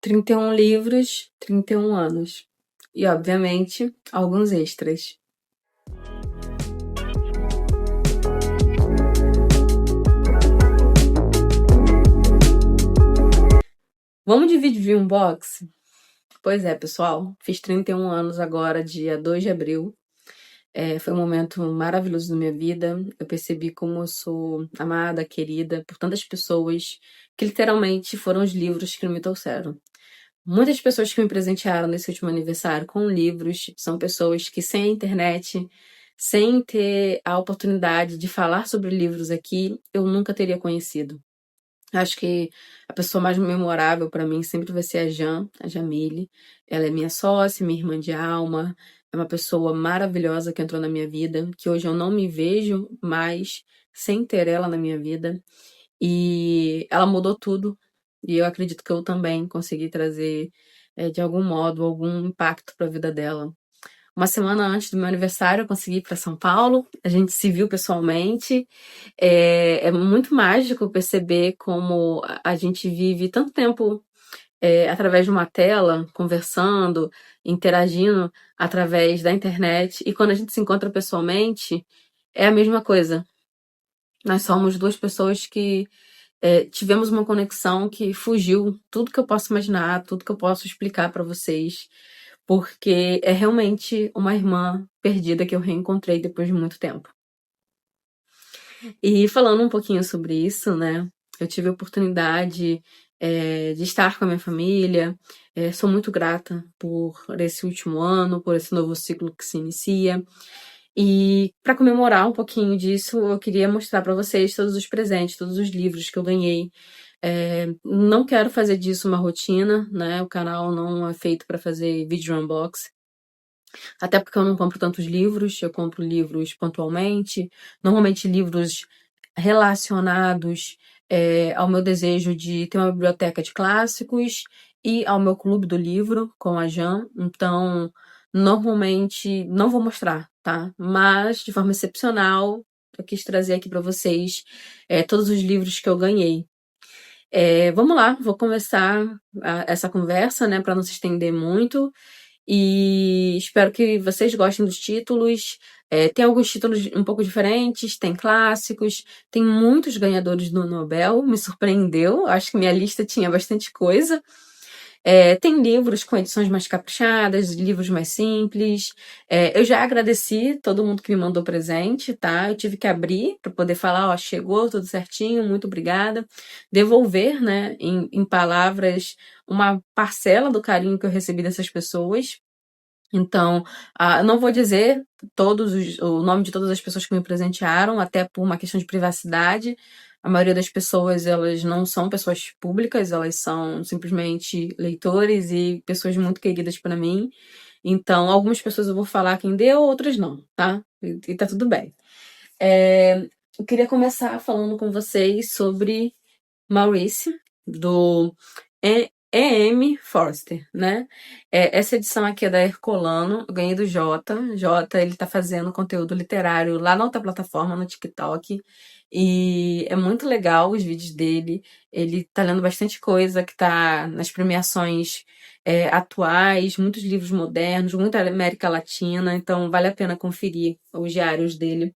31 livros, 31 anos. E, obviamente, alguns extras. Vamos dividir um box? Pois é, pessoal. Fiz 31 anos agora, dia 2 de abril. Foi um momento maravilhoso da minha vida. Eu percebi como eu sou amada, querida por tantas pessoas que literalmente foram os livros que me trouxeram. Muitas pessoas que me presentearam nesse último aniversário com livros são pessoas que sem a internet, sem ter a oportunidade de falar sobre livros aqui, eu nunca teria conhecido. Acho que a pessoa mais memorável para mim sempre vai ser a Jamile. Ela é minha sócia, minha irmã de alma, é uma pessoa maravilhosa que entrou na minha vida, que hoje eu não me vejo mais sem ter ela na minha vida. E ela mudou tudo. E eu acredito que eu também consegui trazer, de algum modo, algum impacto para a vida dela. Uma semana antes do meu aniversário, eu consegui ir para São Paulo. A gente se viu pessoalmente. É muito mágico perceber como a gente vive tanto tempo através de uma tela, conversando, interagindo através da internet. E quando a gente se encontra pessoalmente, é a mesma coisa. Nós somos duas pessoas que tivemos uma conexão que fugiu tudo que eu posso imaginar, tudo que eu posso explicar para vocês, porque é realmente uma irmã perdida que eu reencontrei depois de muito tempo. E falando um pouquinho sobre isso, né? Eu tive a oportunidade de estar com a minha família. Sou muito grata por esse último ano, por esse novo ciclo que se inicia. E para comemorar um pouquinho disso, eu queria mostrar para vocês todos os presentes, todos os livros que eu ganhei. Não quero fazer disso uma rotina, né? O canal não é feito para fazer vídeo unboxing. Até porque eu não compro tantos livros, eu compro livros pontualmente, normalmente livros relacionados ao meu desejo de ter uma biblioteca de clássicos e ao meu clube do livro com a Jan. Então, normalmente não vou mostrar, tá? Mas, de forma excepcional, eu quis trazer aqui para vocês todos os livros que eu ganhei. Vamos lá, vou começar essa conversa, né, para não se estender muito. E espero que vocês gostem dos títulos. Tem alguns títulos um pouco diferentes, tem clássicos, tem muitos ganhadores do Nobel, me surpreendeu. Acho que minha lista tinha bastante coisa. Tem livros com edições mais caprichadas, livros mais simples. Eu já agradeci todo mundo que me mandou presente, tá? Eu tive que abrir para poder falar, ó, chegou tudo certinho, muito obrigada. Devolver, né, em palavras, uma parcela do carinho que eu recebi dessas pessoas. Então, não vou dizer o nome de todas as pessoas que me presentearam, até por uma questão de privacidade. A maioria das pessoas, elas não são pessoas públicas, elas são simplesmente leitores e pessoas muito queridas para mim. Então, algumas pessoas eu vou falar quem deu, outras não, tá? E tá tudo bem. Eu queria começar falando com vocês sobre Maurice, do E.M. Forster, né? Essa edição aqui é da Herculano, eu ganhei do Jota. Jota, ele tá fazendo conteúdo literário lá na outra plataforma, no TikTok. E é muito legal os vídeos dele. Ele tá lendo bastante coisa que tá nas premiações atuais, muitos livros modernos, muita América Latina. Então, vale a pena conferir os diários dele.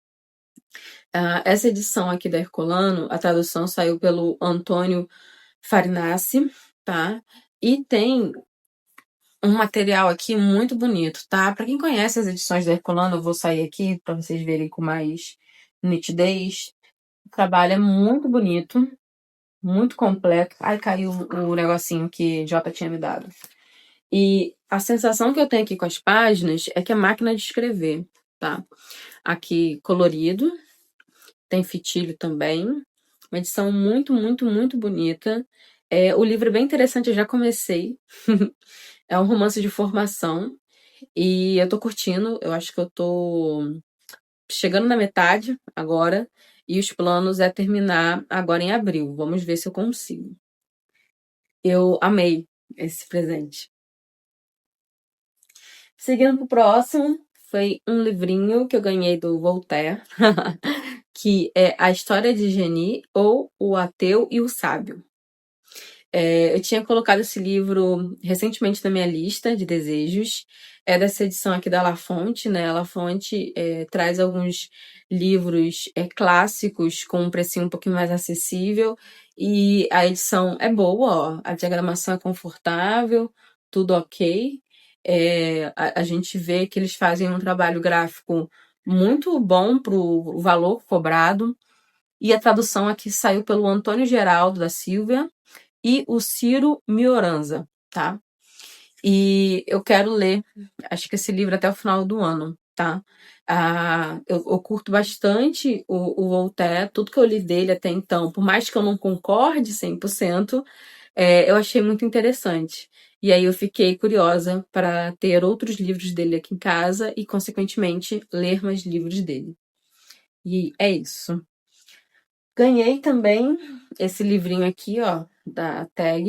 Essa edição aqui da Herculano, a tradução saiu pelo Antônio Farinassi, tá? E tem um material aqui muito bonito, tá? Para quem conhece as edições da Herculano, eu vou sair aqui para vocês verem com mais nitidez. O trabalho é muito bonito, muito completo. Ai, caiu o negocinho que Jota tinha me dado. E a sensação que eu tenho aqui com as páginas é que é máquina de escrever, tá? Aqui colorido, tem fitilho também. Uma edição muito, muito, muito bonita. O livro é bem interessante, eu já comecei. É um romance de formação. E eu tô curtindo. Eu acho que eu tô chegando na metade agora. E os planos é terminar agora em abril. Vamos ver se eu consigo. Eu amei esse presente. Seguindo pro próximo, foi um livrinho que eu ganhei do Voltaire, que é A História de Genie ou O Ateu e o Sábio. Eu tinha colocado esse livro recentemente na minha lista de desejos. É dessa edição aqui da La Fonte, né? A La Fonte traz alguns livros clássicos com um precinho um pouquinho mais acessível. E a edição é boa, ó. A diagramação é confortável, tudo ok. A gente vê que eles fazem um trabalho gráfico muito bom pro valor cobrado. E a tradução aqui saiu pelo Antônio Geraldo da Silva e o Ciro Mioranza, tá? E eu quero ler, acho que esse livro até o final do ano, tá? Eu curto bastante o Voltaire, tudo que eu li dele até então, por mais que eu não concorde 100%, eu achei muito interessante. E aí eu fiquei curiosa para ter outros livros dele aqui em casa e, consequentemente, ler mais livros dele. E é isso. Ganhei também esse livrinho aqui, ó, da Tag.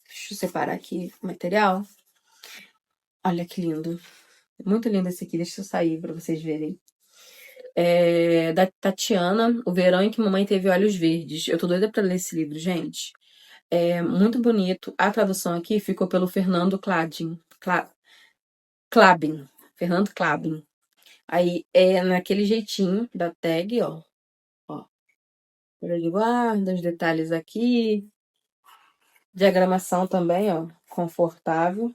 Deixa eu separar aqui o material. Olha que lindo. Muito lindo esse aqui. Deixa eu sair para vocês verem. É da Tatiana, O Verão em que Mamãe Teve Olhos Verdes. Eu tô doida pra ler esse livro, gente. É muito bonito. A tradução aqui ficou pelo Fernando Klabin. Fernando Klabin. Aí é naquele jeitinho da tag, ó. Ó. Eu de guarda, os detalhes aqui. Diagramação também, ó. Confortável.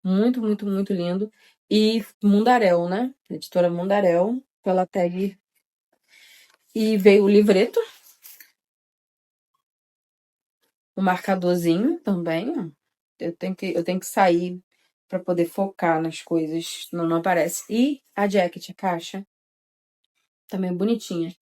Muito, muito, muito lindo. E Mundaréu, né? Editora Mundaréu, pela tag. E veio o livreto, o marcadorzinho também, ó. Eu tenho que sair para poder focar nas coisas, senão não aparece. E a jacket, a caixa, também bonitinha.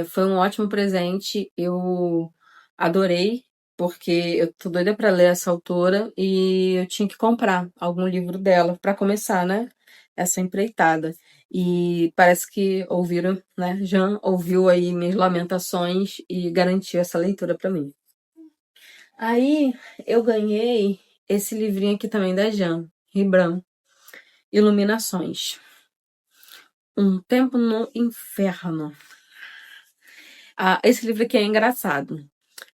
Foi um ótimo presente, eu adorei, porque eu tô doida pra ler essa autora e eu tinha que comprar algum livro dela pra começar, né? Essa empreitada. E parece que ouviram, né? Jean ouviu aí minhas lamentações e garantiu essa leitura pra mim. Aí eu ganhei esse livrinho aqui também da Jean, Ribran, Iluminações. Um Tempo no Inferno. Esse livro aqui é engraçado.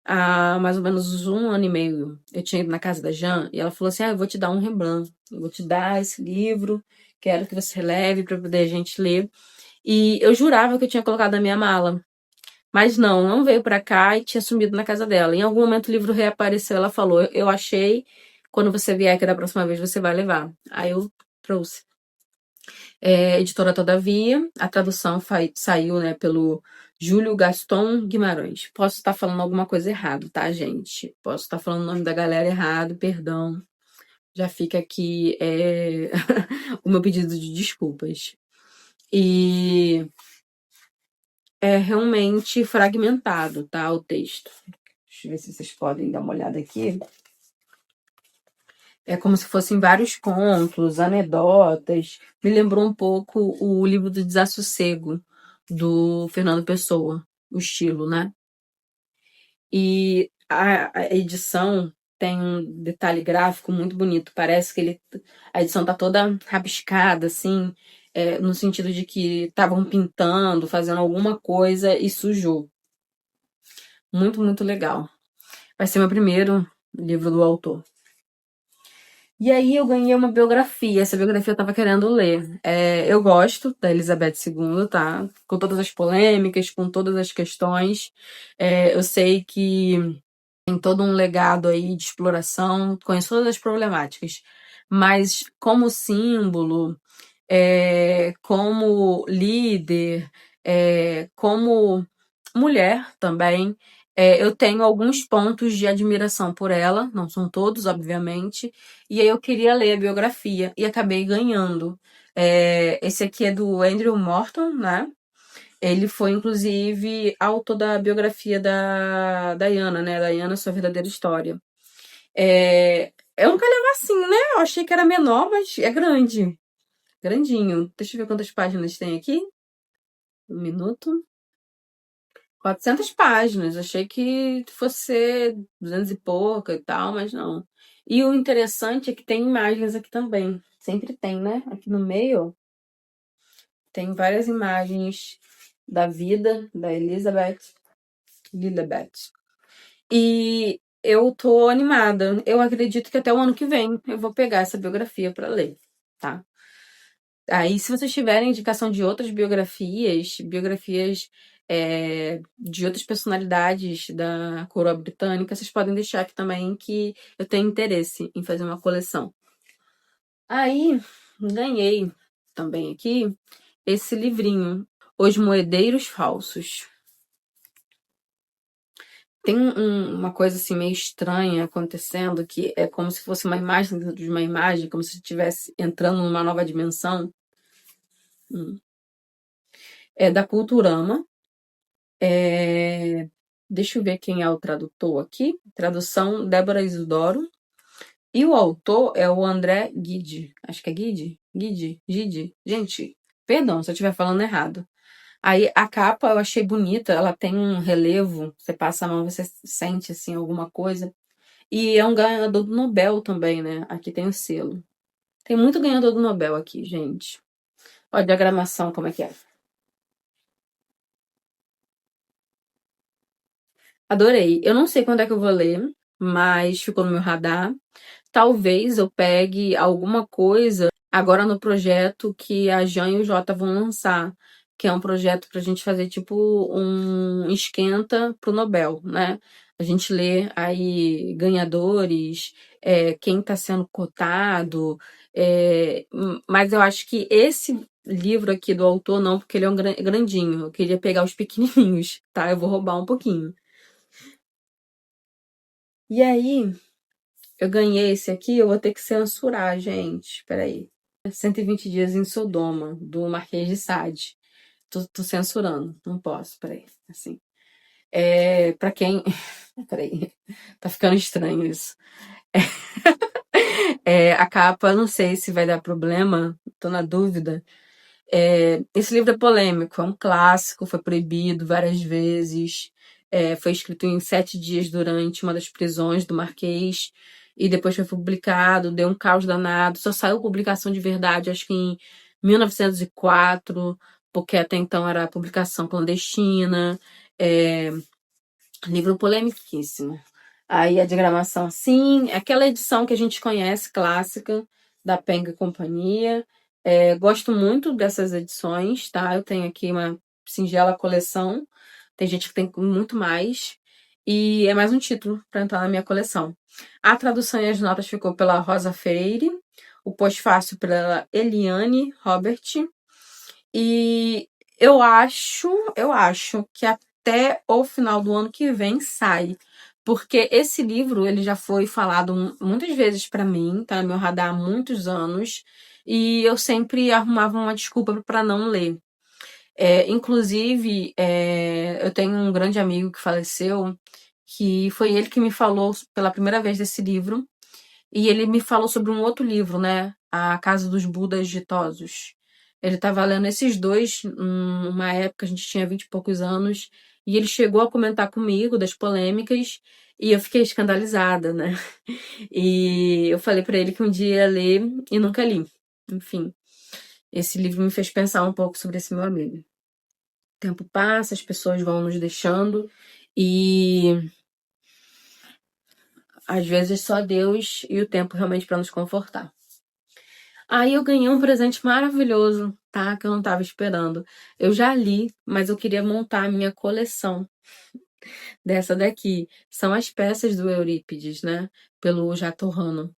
Há mais ou menos 1 ano e meio, eu tinha ido na casa da Jan e ela falou assim: eu vou te dar um Rembrandt, eu vou te dar esse livro, quero que você leve para poder a gente ler. E eu jurava que eu tinha colocado na minha mala, mas não veio para cá e tinha sumido na casa dela. Em algum momento o livro reapareceu, ela falou: eu achei, quando você vier aqui da próxima vez você vai levar. Aí eu trouxe. Editora Todavia, a tradução saiu, né, pelo Júlio Gaston Guimarães. Posso estar falando alguma coisa errado, tá, gente? Posso estar falando o nome da galera errado, perdão. Já fica aqui o meu pedido de desculpas. E é realmente fragmentado, tá, o texto. Deixa eu ver se vocês podem dar uma olhada aqui. É como se fossem vários contos, anedotas. Me lembrou um pouco o livro do Desassossego, do Fernando Pessoa, o estilo, né? E a edição tem um detalhe gráfico muito bonito. Parece que a edição tá toda rabiscada, assim, no sentido de que estavam pintando, fazendo alguma coisa e sujou. Muito, muito legal. Vai ser meu primeiro livro do autor. E aí eu ganhei uma biografia. Essa biografia eu tava querendo ler. Eu gosto da Elizabeth II, tá? Com todas as polêmicas, com todas as questões. Eu sei que tem todo um legado aí de exploração, conheço todas as problemáticas. Mas como símbolo, como líder, como mulher também, eu tenho alguns pontos de admiração por ela, não são todos, obviamente, e aí eu queria ler a biografia e acabei ganhando. Esse aqui é do Andrew Morton, né? Ele foi, inclusive, autor da biografia da Diana, né? Diana, Sua Verdadeira História. Eu nunca levo assim, né? Eu achei que era menor, mas é grande. Grandinho. Deixa eu ver quantas páginas tem aqui. 1 minuto. 400 páginas. Achei que fosse ser 200 e pouca e tal, mas não. E o interessante é que tem imagens aqui também. Sempre tem, né? Aqui no meio tem várias imagens da vida da Elizabeth. Lilibet. E eu tô animada. Eu acredito que até o ano que vem eu vou pegar essa biografia para ler, tá? Aí, se vocês tiverem indicação de outras biografias de outras personalidades da coroa britânica, vocês podem deixar aqui também que eu tenho interesse em fazer uma coleção. Aí, ganhei também aqui esse livrinho, Os Moedeiros Falsos. Tem uma coisa assim meio estranha acontecendo, que é como se fosse uma imagem dentro de uma imagem, como se estivesse entrando numa nova dimensão. É da Culturama. Deixa eu ver quem é o tradutor aqui. Tradução Débora Isidoro. E o autor é o André Gide. Acho que é Gide? Gide. Gente, perdão se eu estiver falando errado. Aí a capa eu achei bonita, ela tem um relevo, você passa a mão, você sente assim alguma coisa. E é um ganhador do Nobel também, né? Aqui tem o selo. Tem muito ganhador do Nobel aqui, gente. Olha a diagramação, como é que é. Adorei. Eu não sei quando é que eu vou ler, mas ficou no meu radar. Talvez eu pegue alguma coisa agora no projeto que a Jan e o Jota vão lançar, que é um projeto pra gente fazer tipo um esquenta pro Nobel, né? A gente lê aí ganhadores, quem tá sendo cotado, mas eu acho que esse livro aqui do autor não, porque ele é um grandinho. Eu queria pegar os pequenininhos, tá? Eu vou roubar um pouquinho. E aí, eu ganhei esse aqui, eu vou ter que censurar, gente. Peraí. 120 dias em Sodoma, do Marquês de Sade. Tô censurando, não posso, peraí. Assim. Pra quem. Peraí. Tá ficando estranho isso. A capa, não sei se vai dar problema, tô na dúvida. Esse livro é polêmico, é um clássico, foi proibido várias vezes, foi escrito em 7 dias durante uma das prisões do Marquês, e depois foi publicado, deu um caos danado, só saiu publicação de verdade, acho que em 1904, porque até então era publicação clandestina, livro polemiquíssimo. Aí a diagramação, sim, aquela edição que a gente conhece, clássica, da Penguin Companhia. Gosto muito dessas edições, tá? Eu tenho aqui uma singela coleção. Tem gente que tem muito mais. E é mais um título para entrar na minha coleção. A tradução e as notas ficou pela Rosa Freire. O pós-fácil pela Eliane Robert. E eu acho que até o final do ano que vem sai. Porque esse livro, ele já foi falado muitas vezes pra mim, tá no meu radar há muitos anos, e eu sempre arrumava uma desculpa pra não ler. Inclusive, eu tenho um grande amigo que faleceu, que foi ele que me falou pela primeira vez desse livro, e ele me falou sobre um outro livro, né? A Casa dos Budas Ditosos. Ele estava lendo esses dois, numa época, a gente tinha 20 e poucos anos, e ele chegou a comentar comigo das polêmicas, e eu fiquei escandalizada, né? E eu falei para ele que um dia ia ler e nunca li. Enfim, esse livro me fez pensar um pouco sobre esse meu amigo. O tempo passa, as pessoas vão nos deixando, e às vezes só Deus e o tempo realmente para nos confortar. Aí eu ganhei um presente maravilhoso, tá? Que eu não tava esperando. Eu já li, mas eu queria montar a minha coleção dessa daqui. São as peças do Eurípides, né? Pelo Jato Rano.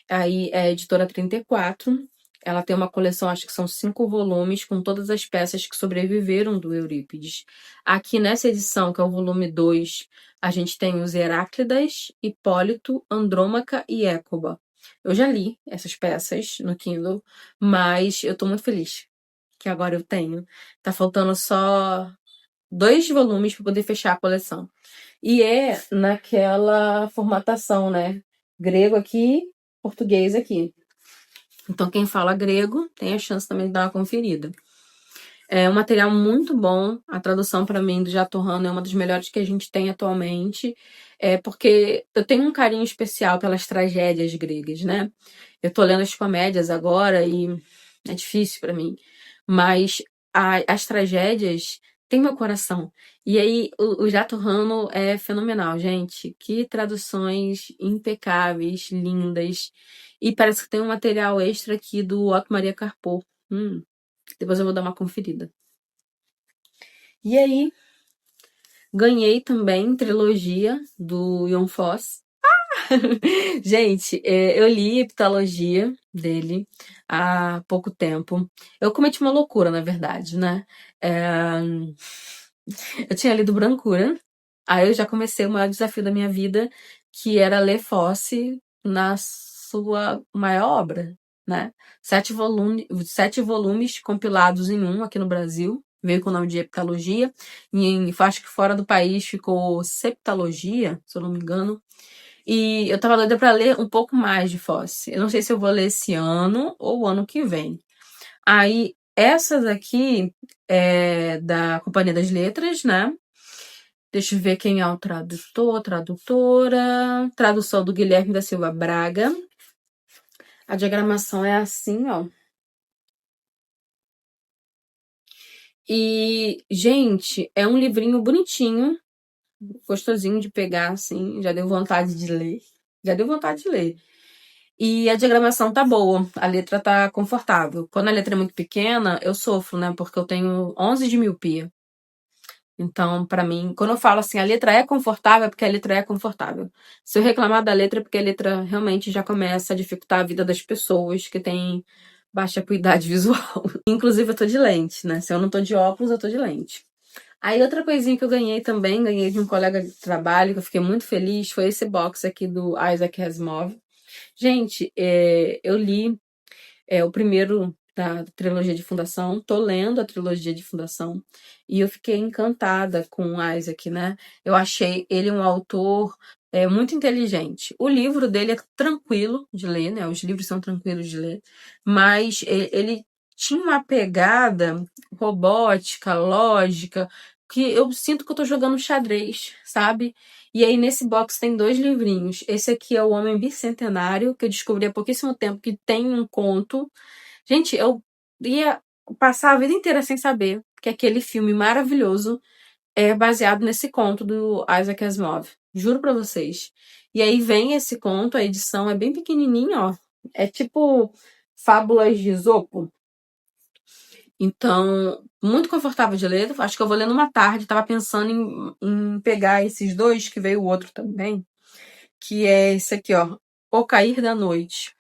Aí é a editora 34. Ela tem uma coleção, acho que são 5 volumes, com todas as peças que sobreviveram do Eurípides. Aqui nessa edição, que é o volume 2, a gente tem os Heráclidas, Hipólito, Andrômaca e Écuba. Eu já li essas peças no Kindle, mas eu tô muito feliz que agora eu tenho. Tá faltando só 2 volumes para poder fechar a coleção. E é naquela formatação, né? Grego aqui, português aqui. Então, quem fala grego tem a chance também de dar uma conferida. É um material muito bom. A tradução, para mim, do Jato Rano é uma das melhores que a gente tem atualmente. Porque eu tenho um carinho especial pelas tragédias gregas, né? Eu tô lendo as comédias agora e é difícil para mim. Mas as tragédias tem meu coração. E aí, o Jato Rano é fenomenal, gente. Que traduções impecáveis, lindas. E parece que tem um material extra aqui do Otto Maria Carpo. Depois eu vou dar uma conferida. E aí, ganhei também trilogia do Ion Foss. Gente, eu li Heptalogia dele há pouco tempo. Eu cometi uma loucura, na verdade, né? É, eu tinha lido Brancura, aí eu já comecei o maior desafio da minha vida, que era ler Fosse na sua maior obra, né? 7 volumes compilados em um aqui no Brasil. Veio com o nome de Heptalogia. E acho que fora do país ficou Septalogia, se eu não me engano. E eu tava doida pra ler um pouco mais de Fosse. Eu não sei se eu vou ler esse ano ou o ano que vem. Aí, essas aqui é da Companhia das Letras, né? Deixa eu ver quem é o tradutor, tradutora. Tradução do Guilherme da Silva Braga. A diagramação é assim, ó. E, gente, é um livrinho bonitinho, gostosinho de pegar, assim. Já deu vontade de ler. Já deu vontade de ler. E a diagramação tá boa, a letra tá confortável. Quando a letra é muito pequena, eu sofro, né? Porque eu tenho 11 de miopia. Então, pra mim, quando eu falo assim, a letra é confortável, é porque a letra é confortável. Se eu reclamar da letra, é porque a letra realmente já começa a dificultar a vida das pessoas que têm baixa acuidade visual. Inclusive, eu tô de lente, né? Se eu não tô de óculos, eu tô de lente. Aí, outra coisinha que eu ganhei também, ganhei de um colega de trabalho, que eu fiquei muito feliz, foi esse box aqui do Isaac Asimov. Gente, eu li o primeiro da trilogia de Fundação, tô lendo a trilogia de Fundação e eu fiquei encantada com o Isaac, né? Eu achei ele um autor muito inteligente. O livro dele é tranquilo de ler, né? Os livros são tranquilos de ler, mas ele tinha uma pegada robótica, lógica, que eu sinto que eu tô jogando xadrez, sabe? E aí, nesse box tem 2 livrinhos. Esse aqui é O Homem Bicentenário, que eu descobri há pouquíssimo tempo que tem um conto. Gente, eu ia passar a vida inteira sem saber que aquele filme maravilhoso é baseado nesse conto do Isaac Asimov. Juro pra vocês. E aí vem esse conto, a edição é bem pequenininha, ó. É tipo Fábulas de Esopo. Então, muito confortável de ler. Acho que eu vou ler numa tarde. Tava pensando em pegar esses 2, que veio o outro também, que é esse aqui, ó. O Cair da Noite.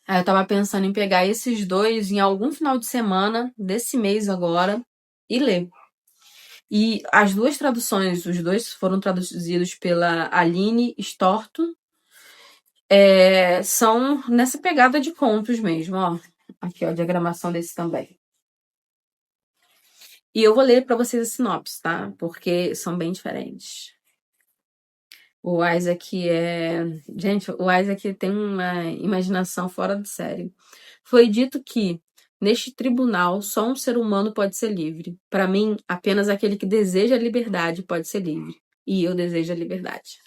Aí eu tava pensando em pegar esses 2 em algum final de semana desse mês agora e ler. E as 2 traduções, os 2 foram traduzidos pela Aline Storto, são nessa pegada de contos mesmo, ó. Aqui, ó, a diagramação desse também. E eu vou ler pra vocês a sinopse, tá? Porque são bem diferentes. O Isaac Gente, o Isaac tem uma imaginação fora de série. Foi dito que, neste tribunal, só um ser humano pode ser livre. Para mim, apenas aquele que deseja a liberdade pode ser livre. E eu desejo a liberdade.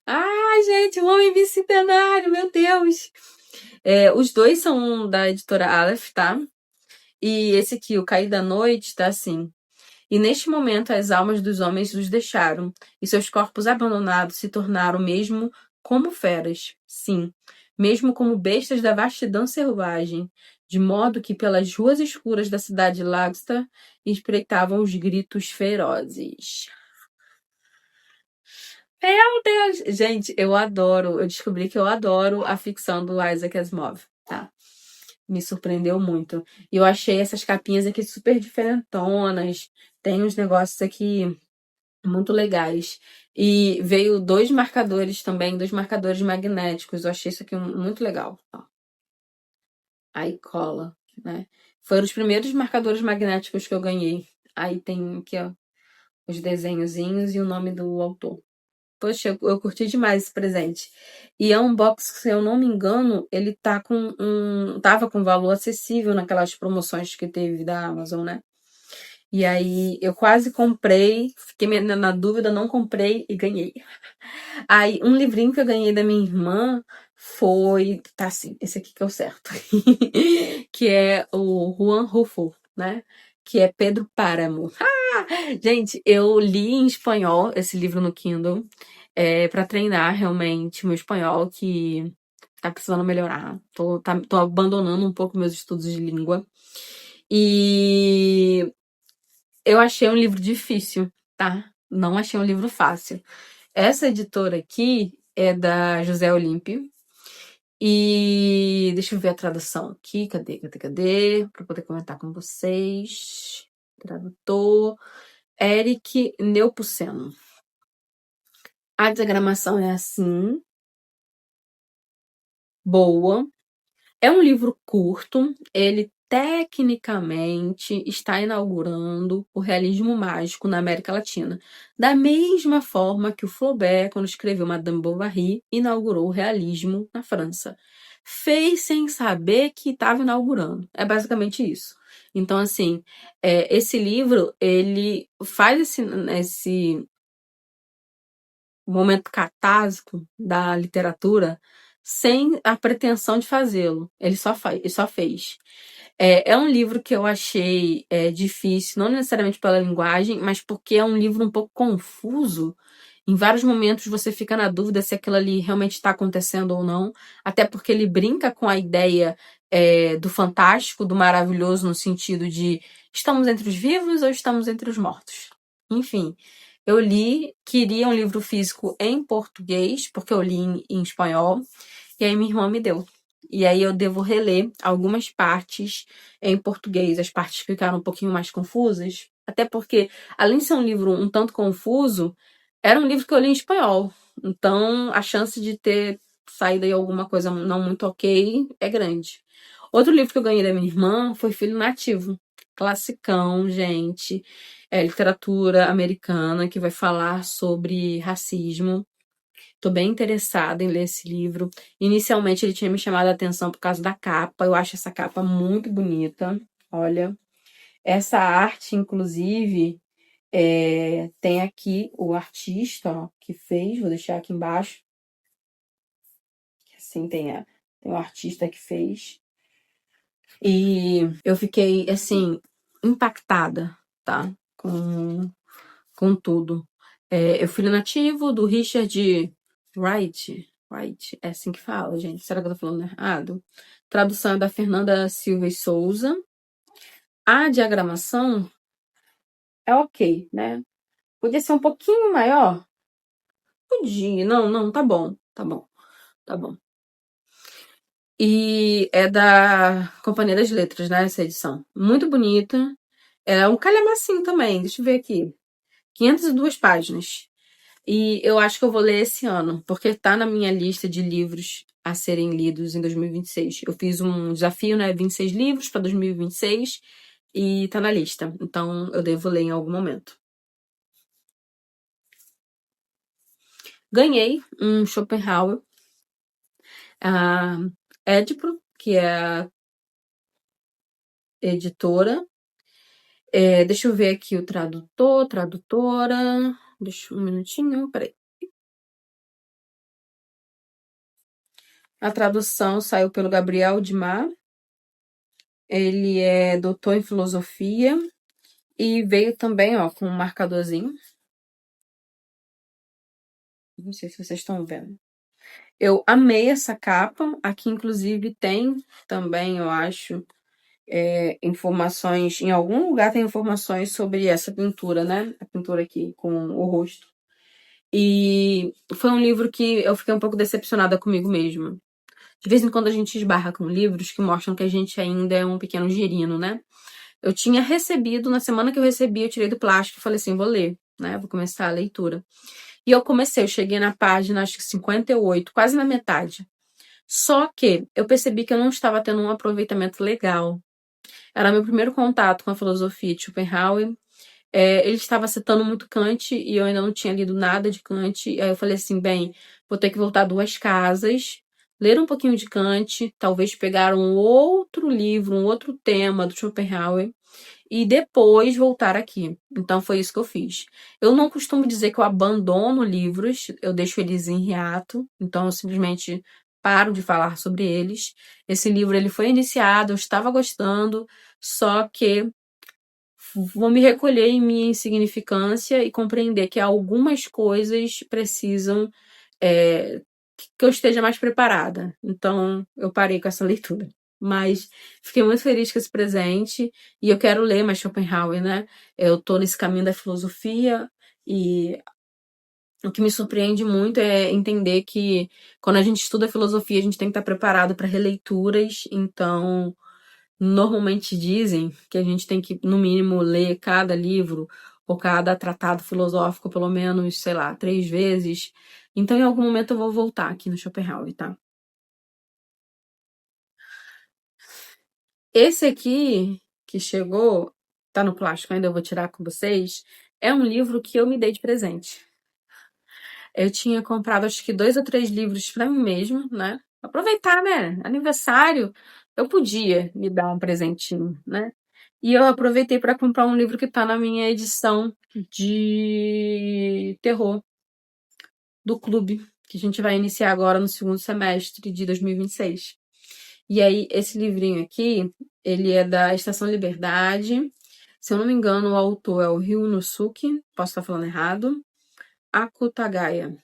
Ai, gente, o Homem Bicentenário, meu Deus! Os 2 são da editora Aleph, tá? E esse aqui, O Cair da Noite, tá assim. E neste momento as almas dos homens os deixaram, e seus corpos abandonados se tornaram mesmo como feras, sim, mesmo como bestas da vastidão selvagem, de modo que pelas ruas escuras da cidade de Lagstar espreitavam os gritos ferozes. Meu Deus! Gente, eu descobri que eu adoro a ficção do Isaac Asimov, tá? Me surpreendeu muito. E eu achei essas capinhas aqui super diferentonas. Tem uns negócios aqui muito legais. E veio 2 marcadores também, 2 marcadores magnéticos. Eu achei isso aqui muito legal. Ó. Aí cola, né? Foram os primeiros marcadores magnéticos que eu ganhei. Aí tem aqui, ó, os desenhozinhos e o nome do autor. Poxa, eu curti demais esse presente. E é um box que, se eu não me engano, ele tava com valor acessível naquelas promoções que teve da Amazon, né? E aí eu quase comprei, fiquei na dúvida, não comprei e ganhei. Aí um livrinho que eu ganhei da minha irmã foi, tá assim, esse aqui que é o certo, que é o Juan Rulfo, né? que é Pedro Páramo. Gente, eu li em espanhol esse livro no Kindle, pra treinar realmente o meu espanhol, que tá precisando melhorar. Tô abandonando um pouco meus estudos de língua. E eu achei um livro difícil, tá? Não achei um livro fácil. Essa editora aqui é da José Olímpio. E deixa eu ver a tradução aqui. Cadê? Para poder comentar com vocês. Tradutor Eric Neupuceno. A diagramação é assim. Boa. É um livro curto. Ele tecnicamente está inaugurando o realismo mágico na América Latina. Da mesma forma que o Flaubert, quando escreveu Madame Bovary, inaugurou o realismo na França. Fez sem saber que estava inaugurando. É basicamente isso. Então, assim, esse livro, ele faz esse momento catásico da literatura sem a pretensão de fazê-lo. Ele só fez. É um livro que eu achei difícil, não necessariamente pela linguagem, mas porque é um livro um pouco confuso. Em vários momentos você fica na dúvida se aquilo ali realmente está acontecendo ou não, até porque ele brinca com a ideia do fantástico, do maravilhoso, no sentido de estamos entre os vivos ou estamos entre os mortos. Enfim, eu queria um livro físico em português, porque eu li em espanhol, e aí minha irmã me deu. E aí eu devo reler algumas partes em português, as partes ficaram um pouquinho mais confusas, até porque, além de ser um livro um tanto confuso, era um livro que eu li em espanhol. Então, a chance de ter saído aí alguma coisa não muito ok é grande. Outro livro que eu ganhei da minha irmã foi Filho Nativo. Classicão, gente. É literatura americana que vai falar sobre racismo. Tô bem interessada em ler esse livro. Inicialmente ele tinha me chamado a atenção por causa da capa. Eu acho essa capa muito bonita. Olha, essa arte, inclusive, tem aqui o artista, ó, que fez. Vou deixar aqui embaixo. Assim, tem o artista que fez. E eu fiquei, assim, impactada, tá? Com tudo. O Filho Nativo, do Richard Wright. Wright, é assim que fala, gente. Será que eu tô falando errado? Tradução é da Fernanda Silva e Souza. A diagramação é ok, né? Podia ser um pouquinho maior? Podia. Não, tá bom. Tá bom. Tá bom. E é da Companhia das Letras, né? Essa edição. Muito bonita. É um calhamacinho também. Deixa eu ver aqui. 502 páginas. E eu acho que eu vou ler esse ano, porque tá na minha lista de livros a serem lidos em 2026. Eu fiz um desafio, né? 26 livros para 2026 e tá na lista. Então eu devo ler em algum momento. Ganhei um Schopenhauer. A Edipro, que é a editora. Deixa eu ver aqui o tradutora. Deixa um minutinho, peraí. A tradução saiu pelo Gabriel Dimar. Ele é doutor em filosofia e veio também, ó, com um marcadorzinho. Não sei se vocês estão vendo. Eu amei essa capa. Aqui, inclusive, tem também, eu acho, informações. Em algum lugar tem informações sobre essa pintura, né? A pintura aqui com o rosto. E foi um livro que eu fiquei um pouco decepcionada comigo mesma. De vez em quando a gente esbarra com livros que mostram que a gente ainda é um pequeno girino, né? Eu tinha recebido, na semana que eu recebi, eu tirei do plástico e falei assim, vou ler, né? Vou começar a leitura. E eu cheguei na página, acho que 58, quase na metade. Só que eu percebi que eu não estava tendo um aproveitamento legal. Era meu primeiro contato com a filosofia de Schopenhauer. Ele estava citando muito Kant e eu ainda não tinha lido nada de Kant. Aí eu falei assim, bem, vou ter que voltar 2 casas, ler um pouquinho de Kant, talvez pegar um outro livro, um outro tema do Schopenhauer e depois voltar aqui. Então foi isso que eu fiz. Eu não costumo dizer que eu abandono livros, eu deixo eles em hiato, então eu simplesmente paro de falar sobre eles. Esse livro ele foi iniciado, eu estava gostando, só que vou me recolher em minha insignificância e compreender que algumas coisas precisam é, que eu esteja mais preparada. Então, eu parei com essa leitura. Mas fiquei muito feliz com esse presente e eu quero ler mais Schopenhauer, né? Eu tô nesse caminho da filosofia e o que me surpreende muito é entender que quando a gente estuda filosofia, a gente tem que estar preparado para releituras. Então, normalmente dizem que a gente tem que, no mínimo, ler cada livro ou cada tratado filosófico pelo menos, sei lá, 3 vezes. Então, em algum momento eu vou voltar aqui no Schopenhauer, tá? Esse aqui que chegou, tá no plástico ainda, eu vou tirar com vocês, é um livro que eu me dei de presente. Eu tinha comprado acho que 2 ou 3 livros pra mim mesmo, né? Aproveitar, né? Aniversário, eu podia me dar um presentinho, né? E eu aproveitei pra comprar um livro que tá na minha edição de terror do clube, que a gente vai iniciar agora no segundo semestre de 2026. E aí, esse livrinho aqui, ele é da Estação Liberdade. Se eu não me engano, o autor é o Ryunosuke, posso estar falando errado. Akutagaya.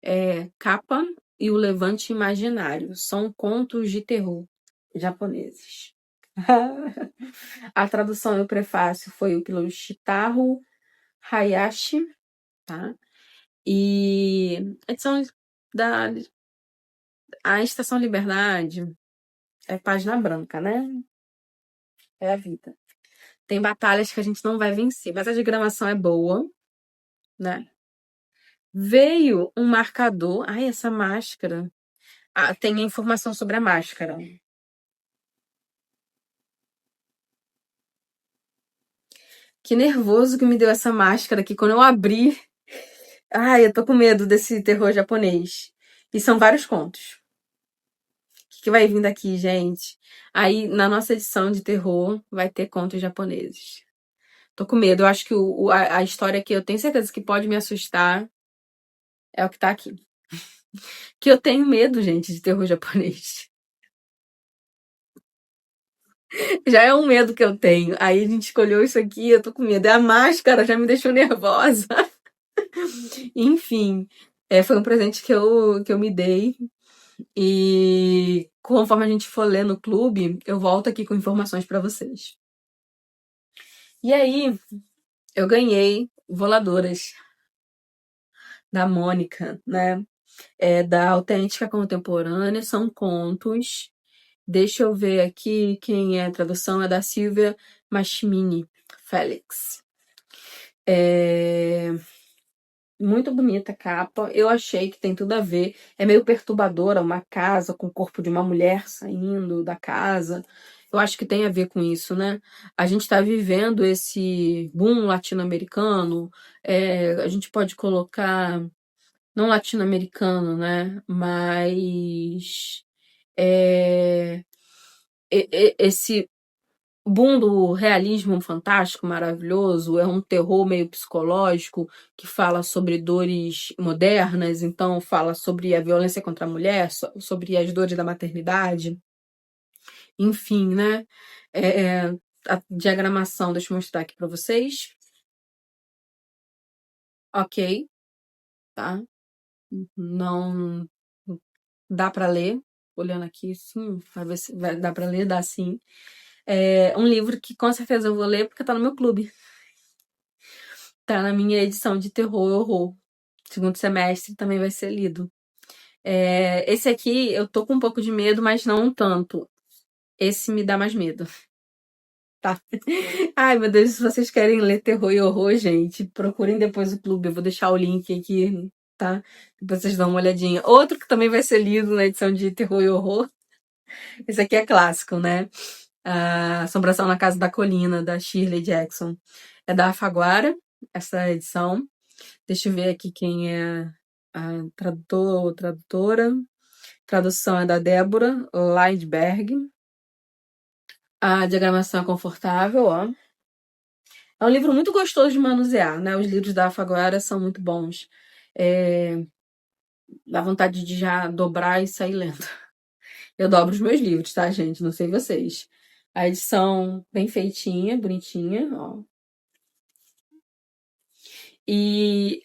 É Capa e o Levante Imaginário. São contos de terror japoneses. A tradução e o prefácio foi pelo Shitaro Hayashi, tá? E a edição da a Estação Liberdade é página branca, né? É a vida. Tem batalhas que a gente não vai vencer, mas a diagramação é boa, né? Veio um marcador. Ai, essa máscara. Ah, tem a informação sobre a máscara. Que nervoso que me deu essa máscara aqui quando eu abri. Ai, eu tô com medo desse terror japonês. E são vários contos. O que vai vir daqui, gente? Aí, na nossa edição de terror, vai ter contos japoneses. Tô com medo. Eu acho que a história que eu tenho certeza que pode me assustar é o que tá aqui. Que eu tenho medo, gente, de terror japonês. Já é um medo que eu tenho. Aí a gente escolheu isso aqui, eu tô com medo. É a máscara, já me deixou nervosa. Enfim, foi um presente que eu me dei. E conforme a gente for ler no clube, eu volto aqui com informações pra vocês. E aí, eu ganhei Voladoras da Mônica, né? Da Autêntica Contemporânea, são contos. Deixa eu ver aqui quem é a tradução, é da Silvia Machimini Félix. Muito bonita a capa. Eu achei que tem tudo a ver. É meio perturbadora, uma casa com o corpo de uma mulher saindo da casa. Eu acho que tem a ver com isso, né? A gente está vivendo esse boom latino-americano. A gente pode colocar, não latino-americano, né? Mas esse boom do realismo fantástico, maravilhoso, é um terror meio psicológico que fala sobre dores modernas, então fala sobre a violência contra a mulher, sobre as dores da maternidade, enfim, né? A diagramação, deixa eu mostrar aqui para vocês. Ok, tá? Não dá para ler, olhando aqui, sim, vai ver se dá para ler, dá sim. É um livro que com certeza eu vou ler porque tá no meu clube. Tá na minha edição de terror e horror. Segundo semestre também vai ser lido. Esse aqui eu tô com um pouco de medo, mas não tanto. Esse me dá mais medo. Tá? Ai, meu Deus, se vocês querem ler terror e horror, gente, procurem depois o clube. Eu vou deixar o link aqui, tá? Depois vocês dão uma olhadinha. Outro que também vai ser lido na edição de terror e horror. Esse aqui é clássico, né? A Assombração na Casa da Colina, da Shirley Jackson. É da Alfaguara, essa edição. Deixa eu ver aqui quem é a tradutor ou tradutora. Tradução é da Débora Leidberg. A diagramação é confortável, ó. É um livro muito gostoso de manusear, né? Os livros da Alfaguara são muito bons. Dá vontade de já dobrar e sair lendo. Eu dobro os meus livros, tá, gente? Não sei vocês. A edição bem feitinha, bonitinha, ó. E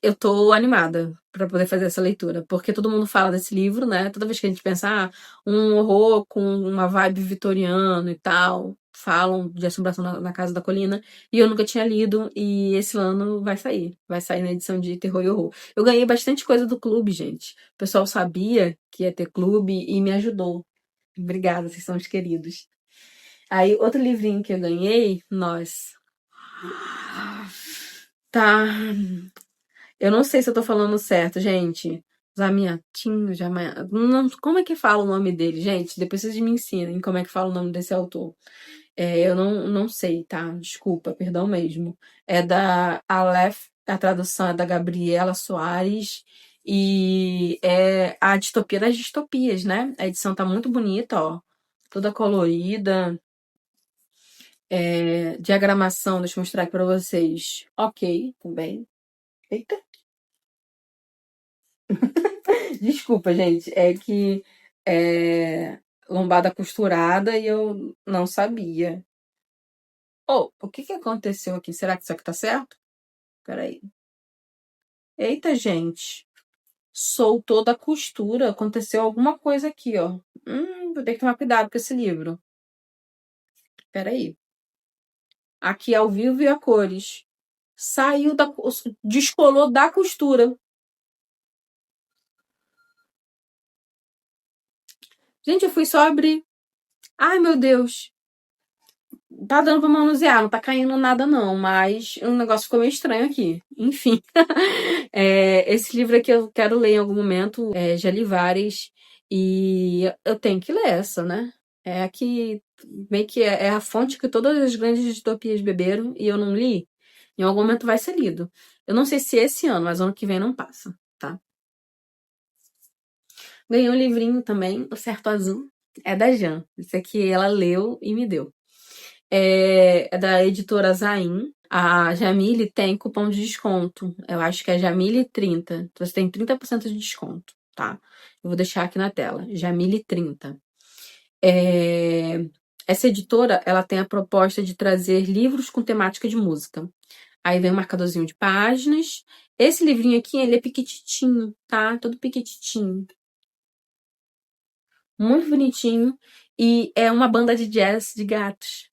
eu tô animada pra poder fazer essa leitura, porque todo mundo fala desse livro, né? Toda vez que a gente pensa, um horror com uma vibe vitoriana e tal, falam de Assombração na Casa da Colina, e eu nunca tinha lido, e esse ano vai sair na edição de Terror e Horror. Eu ganhei bastante coisa do clube, gente. O pessoal sabia que ia ter clube e me ajudou. Obrigada, vocês são os queridos. Aí, outro livrinho que eu ganhei, nós. Tá. Eu não sei se eu tô falando certo, gente. Zamiatinho, não, como é que fala o nome dele, gente? Depois vocês me ensinem como é que fala o nome desse autor. Eu não sei, tá? Desculpa, perdão mesmo. É da Aleph, a tradução é da Gabriela Soares. E é a distopia das distopias, né? A edição tá muito bonita, ó. Toda colorida. Diagramação, deixa eu mostrar aqui pra vocês. Ok, também. Eita. Desculpa, gente. É que lombada costurada e eu não sabia. Oh, o que que aconteceu aqui? Será que isso aqui tá certo? Peraí. Eita, gente. Soltou da costura. Aconteceu alguma coisa aqui, ó. Vou ter que tomar cuidado com esse livro. Peraí. Aqui ao vivo e a cores. Saiu da... Descolou da costura. Gente, eu fui só abrir. Ai, meu Deus. Tá dando pra manusear, não tá caindo nada não, mas o negócio ficou meio estranho aqui. Enfim, esse livro aqui eu quero ler em algum momento, já li várias, e eu tenho que ler essa, né? É aqui, meio que é a fonte que todas as grandes distopias beberam, e eu não li. Em algum momento vai ser lido. Eu não sei se esse ano, mas ano que vem não passa, tá? Ganhei um livrinho também, O Certo Azul, é da Jan. Esse aqui ela leu e me deu. É da editora Zain. A Jamile tem cupom de desconto. Eu acho que é Jamile30. Você tem 30% de desconto, tá? Eu vou deixar aqui na tela. Jamile30. Essa editora, ela tem a proposta de trazer livros com temática de música. Aí vem um marcadorzinho de páginas. Esse livrinho aqui, ele é piquititinho, tá? Todo piquititinho. Muito bonitinho. E é uma banda de jazz de gatos.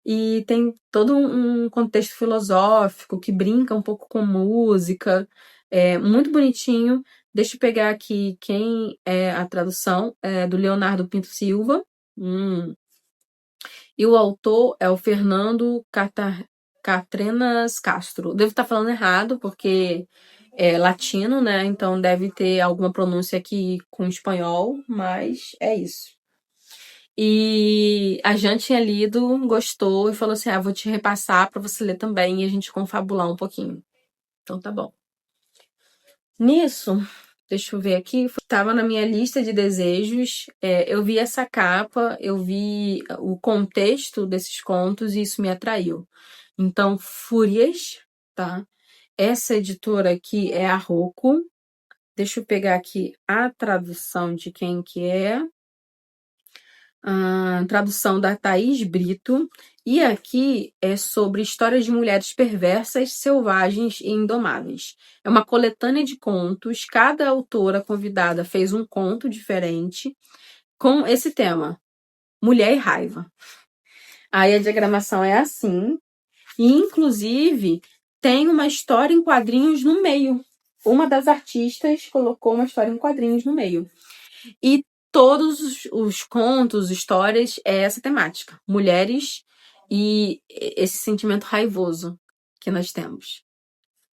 E tem todo um contexto filosófico que brinca um pouco com música. É muito bonitinho. Deixa eu pegar aqui quem é a tradução. É do Leonardo Pinto Silva. E o autor é o Fernando Catrenas Castro. Devo estar falando errado, porque é latino, né? Então deve ter alguma pronúncia aqui com espanhol, mas é isso. E a Jan tinha lido, gostou e falou assim: vou te repassar para você ler também e a gente confabular um pouquinho. Então tá bom. Nisso, deixa eu ver aqui, estava na minha lista de desejos. Eu vi essa capa, eu vi o contexto desses contos e isso me atraiu. Então, Fúrias, tá? Essa editora aqui é a Rocco. Deixa eu pegar aqui a tradução de quem que é. Tradução da Thaís Brito. E aqui é sobre histórias de mulheres perversas, selvagens e indomáveis. É uma coletânea de contos. Cada autora convidada fez um conto diferente com esse tema: mulher e raiva. Aí a diagramação é assim. E, inclusive, tem uma história em quadrinhos no meio. Uma das artistas colocou uma história em quadrinhos no meio. E todos os contos, histórias, é essa temática. Mulheres e esse sentimento raivoso que nós temos.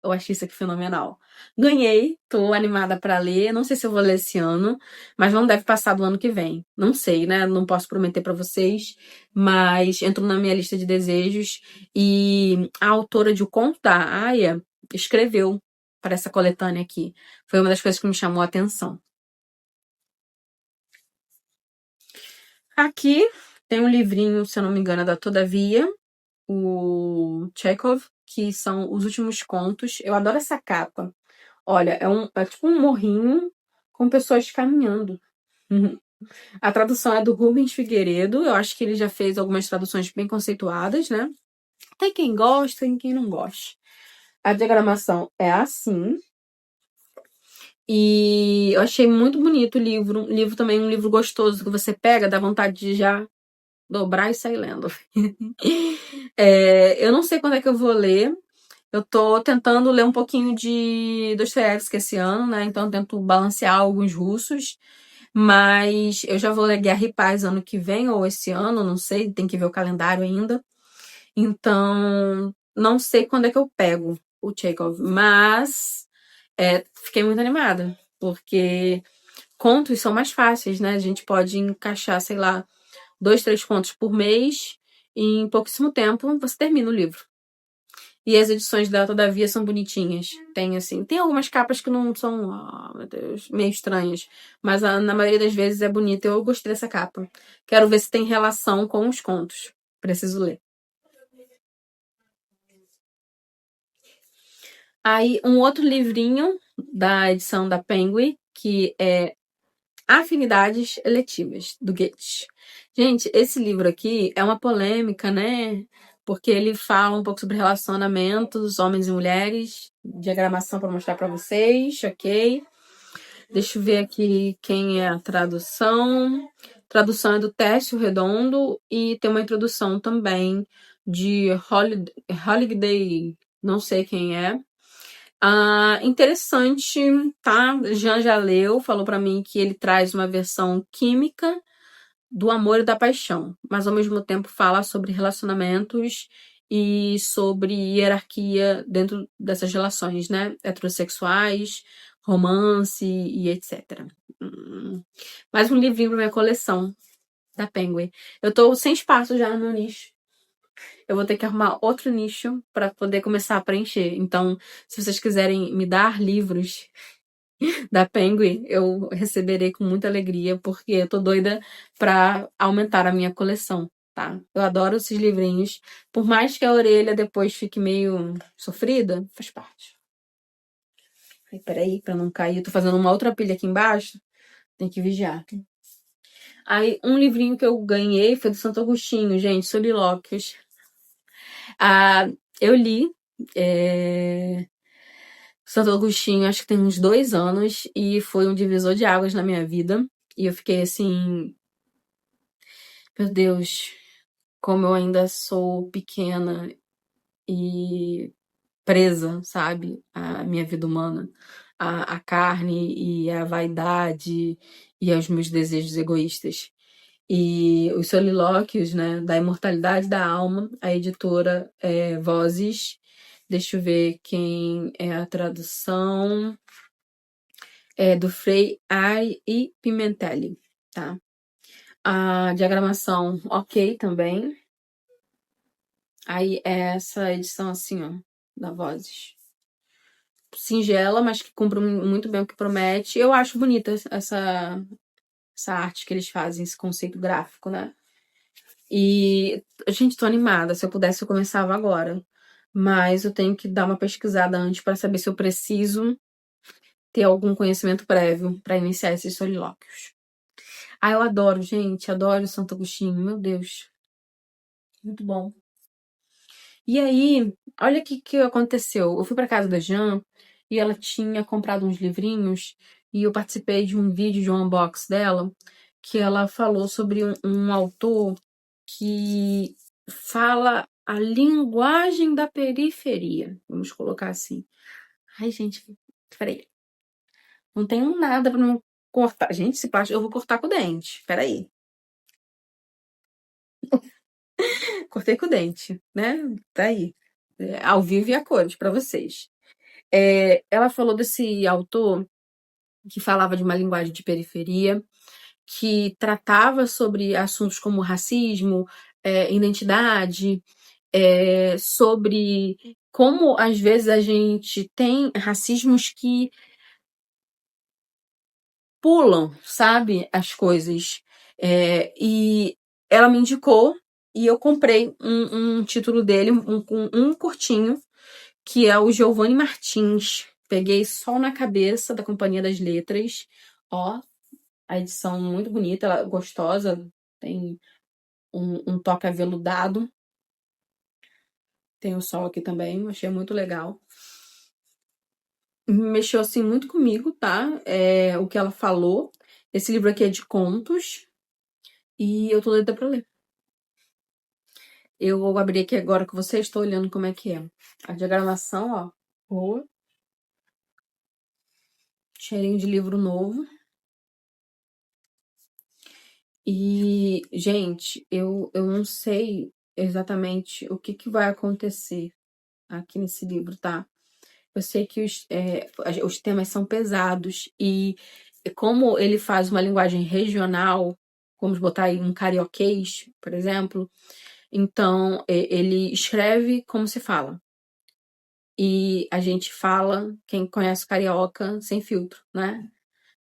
Eu achei isso aqui fenomenal. Ganhei, tô animada para ler. Não sei se eu vou ler esse ano, mas não deve passar do ano que vem. Não sei, né? Não posso prometer para vocês, mas entrou na minha lista de desejos. E a autora de O Conto da Aya escreveu para essa coletânea aqui. Foi uma das coisas que me chamou a atenção. Aqui tem um livrinho, se eu não me engano, da Todavia, o Chekhov, que são os últimos contos. Eu adoro essa capa. Olha, é tipo um morrinho com pessoas caminhando. A tradução é do Rubens Figueiredo. Eu acho que ele já fez algumas traduções bem conceituadas, né? Tem quem gosta, tem quem não gosta. A diagramação é assim. E eu achei muito bonito o livro. Um livro também, um livro gostoso que você pega, dá vontade de já dobrar e sair lendo. Eu não sei quando é que eu vou ler. Eu tô tentando ler um pouquinho de Dostoiévski esse ano, né? Então eu tento balancear alguns russos. Mas eu já vou ler Guerra e Paz ano que vem, ou esse ano, não sei, tem que ver o calendário ainda. Então, não sei quando é que eu pego o Chekhov, mas fiquei muito animada, porque contos são mais fáceis, né? A gente pode encaixar, sei lá, 2, 3 contos por mês, e em pouquíssimo tempo você termina o livro. E as edições dela, todavia, são bonitinhas. Tem, assim, tem algumas capas que não são, meu Deus, meio estranhas. Mas na maioria das vezes é bonita. Eu gostei dessa capa. Quero ver se tem relação com os contos. Preciso ler. Aí, um outro livrinho da edição da Penguin, que é Afinidades Eletivas, do Goethe. Gente, esse livro aqui é uma polêmica, né? Porque ele fala um pouco sobre relacionamentos, homens e mulheres. Diagramação para mostrar para vocês, ok? Deixa eu ver aqui quem é a tradução. Tradução é do Tércio Redondo e tem uma introdução também de Holiday, não sei quem é. Interessante, tá? Jean já leu, falou pra mim que ele traz uma versão química do amor e da paixão, mas ao mesmo tempo fala sobre relacionamentos e sobre hierarquia dentro dessas relações, né? Heterossexuais, romance e etc. Mais um livrinho pra minha coleção da Penguin. Eu tô sem espaço já no meu nicho. Eu vou ter que arrumar outro nicho para poder começar a preencher. Então, se vocês quiserem me dar livros da Penguin, eu receberei com muita alegria, porque eu tô doida para aumentar a minha coleção, tá? Eu adoro esses livrinhos. Por mais que a orelha depois fique meio sofrida, faz parte. Ai, peraí, pra não cair. Eu tô fazendo uma outra pilha aqui embaixo. Tem que vigiar. Aí, um livrinho que eu ganhei foi do Santo Agostinho, gente, Solilóquios. Eu li Santo Agostinho, acho que tem uns 2 anos, e foi um divisor de águas na minha vida. E eu fiquei assim, meu Deus, como eu ainda sou pequena e presa, sabe? À minha vida humana, à carne e à vaidade e aos meus desejos egoístas. E os solilóquios, né, da imortalidade da alma, a editora Vozes. Deixa eu ver quem é a tradução. É do Frei Ai e Pimentelli, tá? A diagramação, ok também. Aí é essa edição assim, ó, da Vozes. Singela, mas que cumpre muito bem o que promete. Eu acho bonita essa arte que eles fazem, esse conceito gráfico, né? E, gente, tô animada. Se eu pudesse, eu começava agora. Mas eu tenho que dar uma pesquisada antes para saber se eu preciso ter algum conhecimento prévio para iniciar esses solilóquios. Eu adoro, gente. Adoro Santo Agostinho. Meu Deus. Muito bom. E aí, olha o que aconteceu. Eu fui pra casa da Jan e ela tinha comprado uns livrinhos e eu participei de um vídeo de um unbox dela que ela falou sobre um autor que fala a linguagem da periferia. Vamos colocar assim. Ai, gente, peraí. Não tenho nada pra não cortar. Gente, se passa, eu vou cortar com o dente. Peraí. Cortei com o dente, né? Tá aí. Ao vivo e a cores pra vocês. Ela falou desse autor que falava de uma linguagem de periferia, que tratava sobre assuntos como racismo, identidade, sobre como às vezes a gente tem racismos que pulam, sabe, as coisas. E ela me indicou e eu comprei um título dele, um curtinho, que é o Giovanni Martins. Peguei Sol na Cabeça, da Companhia das Letras. Ó, a edição muito bonita, gostosa, tem um toque aveludado. Tem o sol aqui também, achei muito legal. Mexeu assim muito comigo, tá? O que ela falou. Esse livro aqui é de contos e eu tô doida pra ler. Eu vou abrir aqui agora com vocês, estou olhando como é que é. A diagramação, ó. Boa. Cheirinho de livro novo. E, gente, eu não sei exatamente o que vai acontecer aqui nesse livro, tá? Eu sei que os temas são pesados e como ele faz uma linguagem regional, vamos botar aí um carioquês, por exemplo, então ele escreve como se fala. E a gente fala, quem conhece o carioca, sem filtro, né?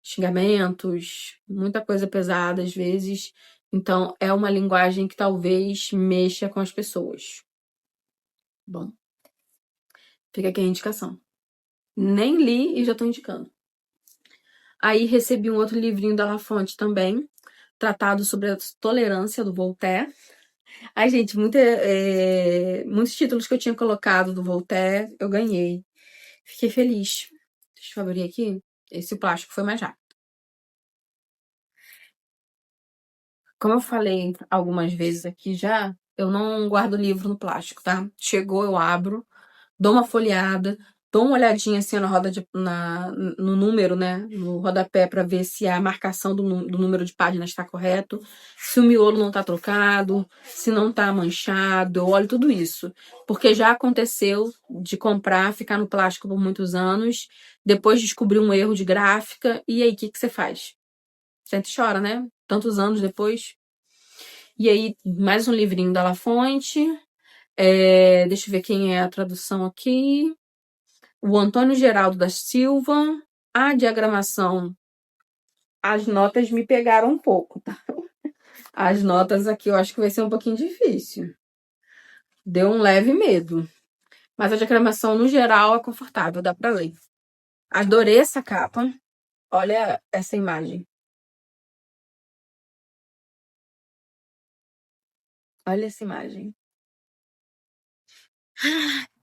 Xingamentos, muita coisa pesada às vezes. Então é uma linguagem que talvez mexa com as pessoas. Bom, fica aqui a indicação. Nem li e já tô indicando. Aí recebi um outro livrinho da La Fonte também, tratado sobre a tolerância do Voltaire. Ai, gente, muitos títulos que eu tinha colocado do Voltaire, eu ganhei. Fiquei feliz. Deixa eu abrir aqui. Esse plástico foi mais rápido. Como eu falei algumas vezes aqui já, eu não guardo livro no plástico, tá? Chegou, eu abro, dou uma folheada, dou uma olhadinha assim na no número, né? No rodapé, para ver se a marcação do número de páginas está correto, se o miolo não tá trocado, se não tá manchado, eu olho tudo isso. Porque já aconteceu de comprar, ficar no plástico por muitos anos, depois descobrir um erro de gráfica, e aí o que você faz? Sente e chora, né? Tantos anos depois. E aí, mais um livrinho da La Fonte. Deixa eu ver quem é a tradução aqui. O Antônio Geraldo da Silva. A diagramação. As notas me pegaram um pouco, tá? As notas aqui eu acho que vai ser um pouquinho difícil. Deu um leve medo. Mas a diagramação, no geral, é confortável, dá pra ler. Adorei essa capa. Olha essa imagem. Olha essa imagem.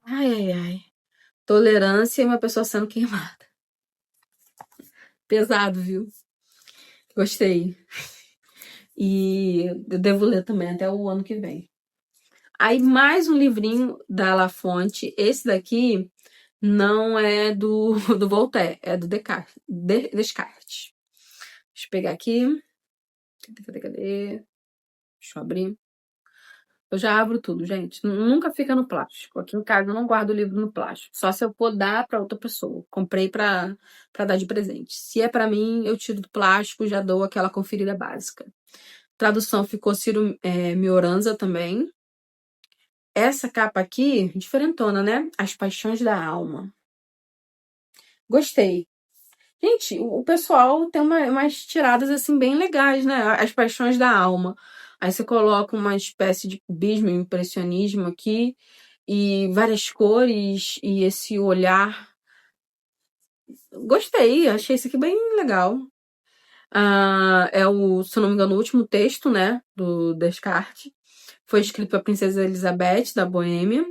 Ai, ai, ai. Tolerância e uma pessoa sendo queimada. Pesado, viu? Gostei. E eu devo ler também até o ano que vem. Aí, mais um livrinho da La Fonte. Esse daqui não é do Voltaire, é do Descartes. Deixa eu pegar aqui. Cadê? Deixa eu abrir. Eu já abro tudo, gente. Nunca fica no plástico. Aqui em casa eu não guardo o livro no plástico. Só se eu for dar para outra pessoa. Comprei para dar de presente. Se é para mim, eu tiro do plástico e já dou aquela conferida básica. Tradução ficou Ciro Mioranza também. Essa capa aqui, diferentona, né? As Paixões da Alma. Gostei. Gente, o pessoal tem umas tiradas assim bem legais, né? As Paixões da Alma. Aí você coloca uma espécie de cubismo, impressionismo aqui, e várias cores, e esse olhar. Gostei, achei isso aqui bem legal. Se eu não me engano, o último texto, né, do Descartes. Foi escrito para a Princesa Elizabeth, da Boêmia.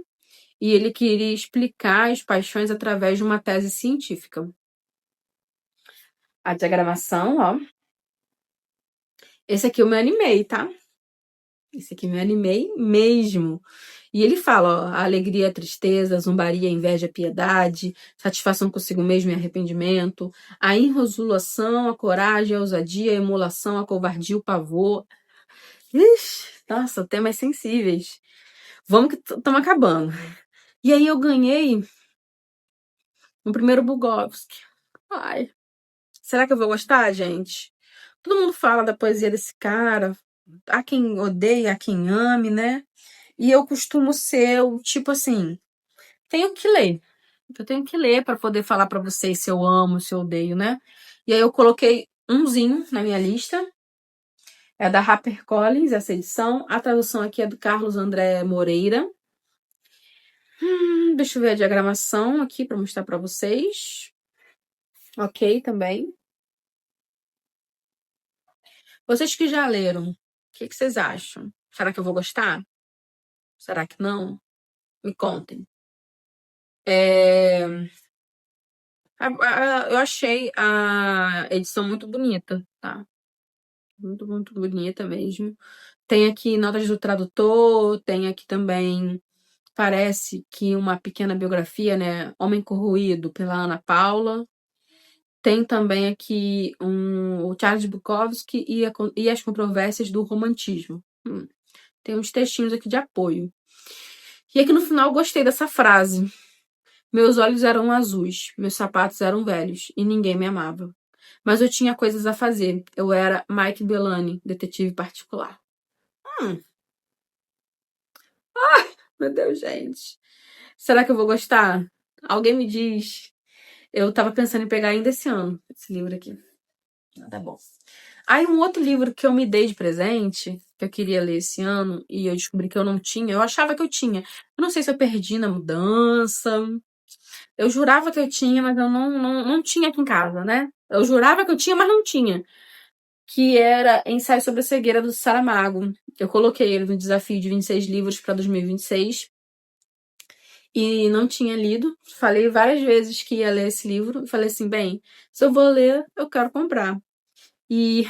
E ele queria explicar as paixões através de uma tese científica. A diagramação, ó. Esse aqui eu me animei, tá? Esse aqui eu me animei mesmo. E ele fala, ó, a alegria, a tristeza, a zombaria, a inveja, a piedade, satisfação consigo mesmo e arrependimento, a enrosulação, a coragem, a ousadia, a emulação, a covardia, o pavor. Ixi, nossa, temas sensíveis. Vamos que estamos acabando. E aí eu ganhei no primeiro Bukowski. Ai, será que eu vou gostar, gente? Todo mundo fala da poesia desse cara. Há quem odeie, há quem ame, né? E eu costumo ser o tipo assim, tenho que ler. Eu tenho que ler para poder falar para vocês se eu amo, se eu odeio, né? E aí eu coloquei umzinho na minha lista. É da HarperCollins, essa edição. A tradução aqui é do Carlos André Moreira. Deixa eu ver a diagramação aqui para mostrar para vocês. Ok, também. Vocês que já leram, o que vocês acham? Será que eu vou gostar? Será que não? Me contem. É, eu achei a edição muito bonita, tá? Muito, muito bonita mesmo. Tem aqui notas do tradutor, tem aqui também, parece que uma pequena biografia, né? Homem Corroído, pela Ana Paula. Tem também aqui o Charles Bukowski e as controvérsias do romantismo. Tem uns textinhos aqui de apoio. E aqui no final eu gostei dessa frase. Meus olhos eram azuis, meus sapatos eram velhos e ninguém me amava. Mas eu tinha coisas a fazer. Eu era Mike Bellani, detetive particular. Hum, meu Deus, gente. Será que eu vou gostar? Alguém me diz. Eu tava pensando em pegar ainda esse ano, esse livro aqui. Tá bom. Aí um outro livro que eu me dei de presente, que eu queria ler esse ano, e eu descobri que eu não tinha, eu achava que eu tinha. Eu não sei se eu perdi na mudança. Eu jurava que eu tinha, mas eu não tinha aqui em casa, né? Eu jurava que eu tinha, mas não tinha. Que era Ensaio sobre a Cegueira do Saramago. Eu coloquei ele no desafio de 26 livros para 2026 e não tinha lido. Falei várias vezes que ia ler esse livro e falei assim, bem, se eu vou ler, eu quero comprar. E,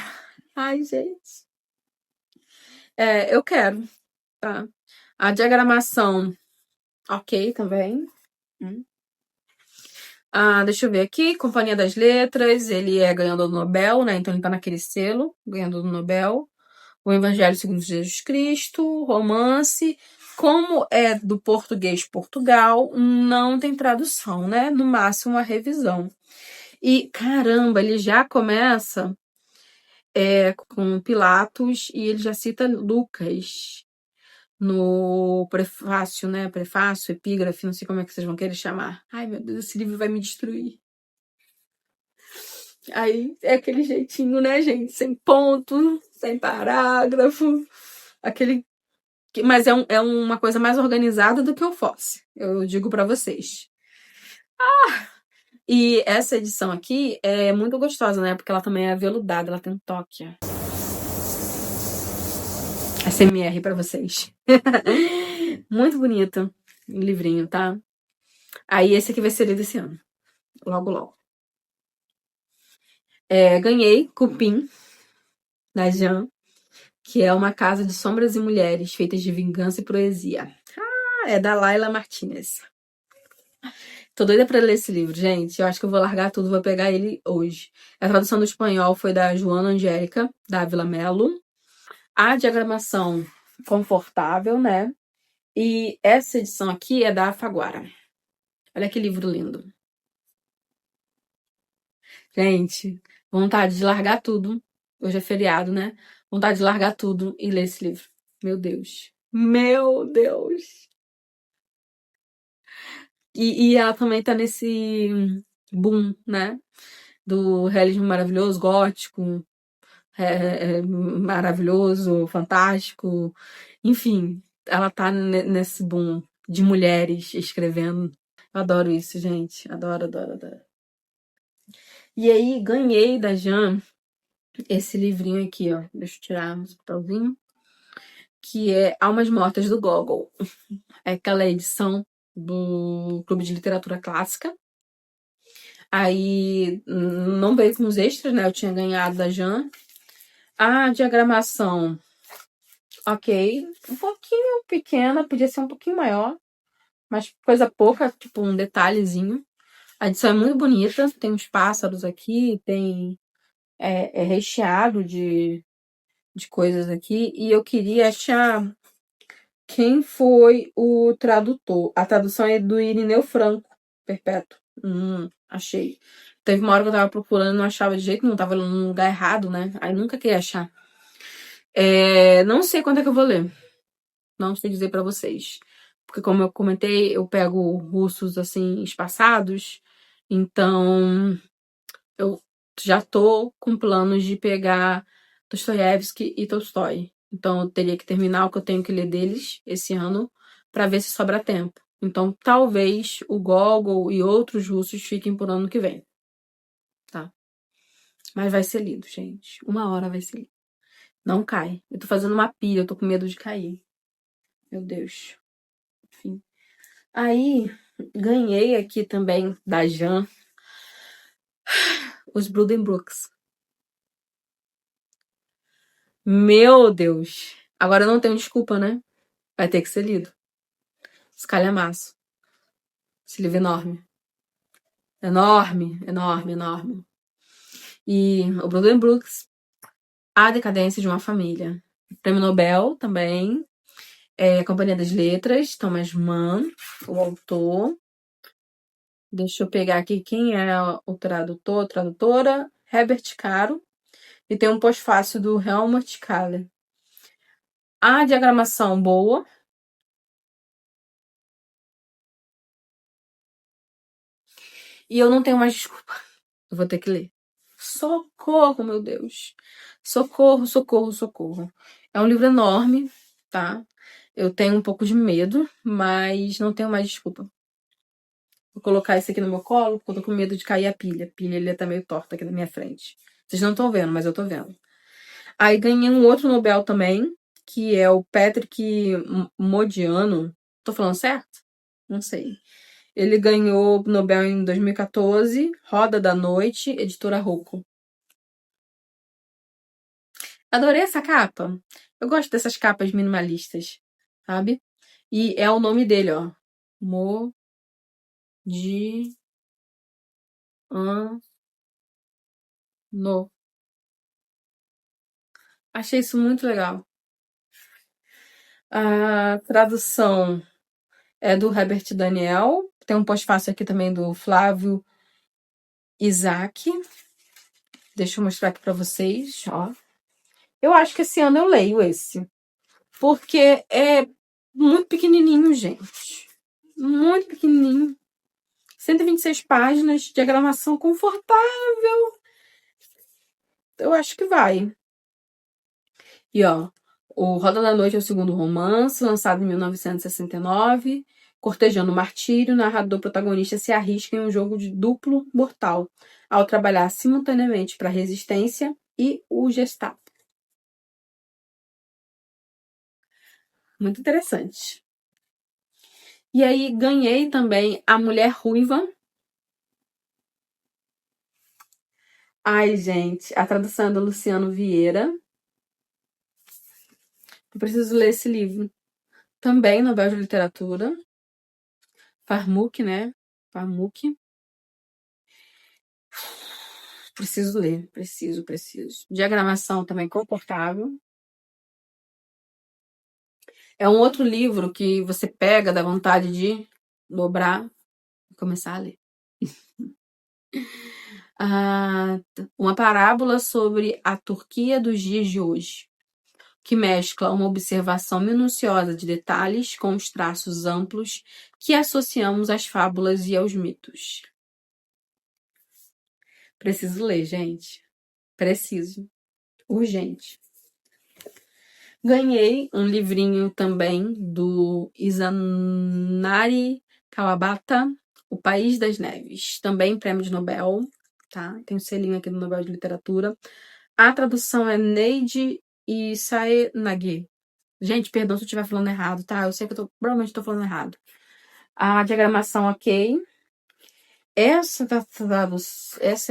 ai, gente, eu quero, tá? A diagramação, ok, também. Deixa eu ver aqui, Companhia das Letras, ele é ganhador do Nobel, né? Então ele tá naquele selo, ganhador do Nobel. O Evangelho segundo Jesus Cristo, romance. Como é do português Portugal, não tem tradução, né? No máximo uma revisão. E caramba, ele já começa com Pilatos e ele já cita Lucas no prefácio, né? Prefácio, epígrafe, não sei como é que vocês vão querer chamar. Ai, meu Deus, esse livro vai me destruir. Aí é aquele jeitinho, né, gente? Sem ponto, sem parágrafo. Aquele. Mas é uma coisa mais organizada do que o Fosse. Eu digo pra vocês. E essa edição aqui é muito gostosa, né? Porque ela também é aveludada, ela tem um toque. SMR pra vocês. Muito bonito o livrinho, tá? Aí esse aqui vai ser lido esse ano. Logo, logo. Ganhei Cupim, da Jan, que é uma casa de sombras e mulheres feitas de vingança e poesia. É da Laila Martinez. Tô doida pra ler esse livro, gente. Eu acho que eu vou largar tudo, vou pegar ele hoje. A tradução do espanhol foi da Joana Angélica, da Ávila Melo. A diagramação confortável, né? E essa edição aqui é da Alfaguara. Olha que livro lindo. Gente, vontade de largar tudo. Hoje é feriado, né? Vontade de largar tudo e ler esse livro. Meu Deus. Meu Deus. E ela também tá nesse boom, né? Do realismo maravilhoso, gótico, maravilhoso, fantástico. Enfim, ela tá nesse boom de mulheres escrevendo. Eu adoro isso, gente. Adoro, adoro, adoro. E aí, ganhei da Jan esse livrinho aqui, ó. Deixa eu tirar esse papelzinho. Que é Almas Mortas do Gogol. É aquela edição do Clube de Literatura Clássica. Aí não veio com os extras, né? Eu tinha ganhado da Jan. A diagramação, ok. Um pouquinho pequena, podia ser um pouquinho maior. Mas coisa pouca, tipo um detalhezinho. A edição é muito bonita. Tem uns pássaros aqui, tem... É recheado de coisas aqui. E eu queria achar quem foi o tradutor. A tradução é do Irineu Franco, Perpétuo. Achei. Teve uma hora que eu tava procurando e não achava de jeito nenhum, tava no lugar errado, né? Aí nunca queria achar. Não sei quando é que eu vou ler. Não sei dizer pra vocês. Porque como eu comentei, eu pego russos assim, espaçados. Então, eu já tô com planos de pegar Dostoiévski e Tolstói. Então, eu teria que terminar o que eu tenho que ler deles esse ano pra ver se sobra tempo. Então, talvez o Gogol e outros russos fiquem por ano que vem. Tá? Mas vai ser lido, gente. Uma hora vai ser lido. Não cai. Eu tô fazendo uma pilha, eu tô com medo de cair. Meu Deus. Enfim. Aí, ganhei aqui também da Jan os Brooks. Meu Deus! Agora não tenho desculpa, né? Vai ter que ser lido. Esse calhamaço. Esse livro enorme. Enorme, enorme, enorme. E o Brooks, A Decadência de uma Família. Prêmio Nobel também. Companhia das Letras, Thomas Mann, o autor. Deixa eu pegar aqui quem é o tradutor, tradutora. Herbert Caro. E tem um pós-fácil do Helmut Kahler. A diagramação boa. E eu não tenho mais desculpa. Eu vou ter que ler. Socorro, meu Deus. Socorro, socorro, socorro. É um livro enorme, tá? Eu tenho um pouco de medo, mas não tenho mais desculpa. Vou colocar esse aqui no meu colo, porque eu tô com medo de cair a pilha. A pilha ele tá meio torta aqui na minha frente. Vocês não estão vendo, mas eu tô vendo. Aí ganhei um outro Nobel também, que é o Patrick Modiano. Tô falando certo? Não sei. Ele ganhou o Nobel em 2014, Roda da Noite, editora Rocco. Adorei essa capa. Eu gosto dessas capas minimalistas, sabe? E é o nome dele, ó. Modiano. Achei isso muito legal. A tradução é do Herbert Daniel. Tem um pós-fácil aqui também do Flávio Isaac. Deixa eu mostrar aqui pra vocês, ó. Eu acho que esse ano eu leio esse. Porque é muito pequenininho, gente. Muito pequenininho. 126 páginas, diagramação confortável. Eu acho que vai. E ó, o Roda da Noite é o segundo romance, lançado em 1969. Cortejando o martírio, o narrador protagonista se arrisca em um jogo de duplo mortal, ao trabalhar simultaneamente para a Resistência e o Gestapo. Muito interessante. E aí ganhei também A Mulher Ruiva. Ai, gente, a tradução é do Luciano Vieira. Eu preciso ler esse livro. Também Nobel de Literatura. Farmuk, né? Farmuk. Preciso ler, preciso. Diagramação também confortável. É um outro livro que você pega, dá vontade de dobrar e começar a ler. Uma parábola sobre a Turquia dos dias de hoje, que mescla uma observação minuciosa de detalhes com os traços amplos que associamos às fábulas e aos mitos. Preciso ler, gente. Preciso. Urgente. Ganhei um livrinho também do Izanari Kawabata, O País das Neves. Também prêmio de Nobel, tá? Tem um selinho aqui do Nobel de Literatura. A tradução é Neide Isaenagi. Gente, perdão se eu estiver falando errado, tá? Eu sei que provavelmente estou falando errado. A diagramação, ok. Essa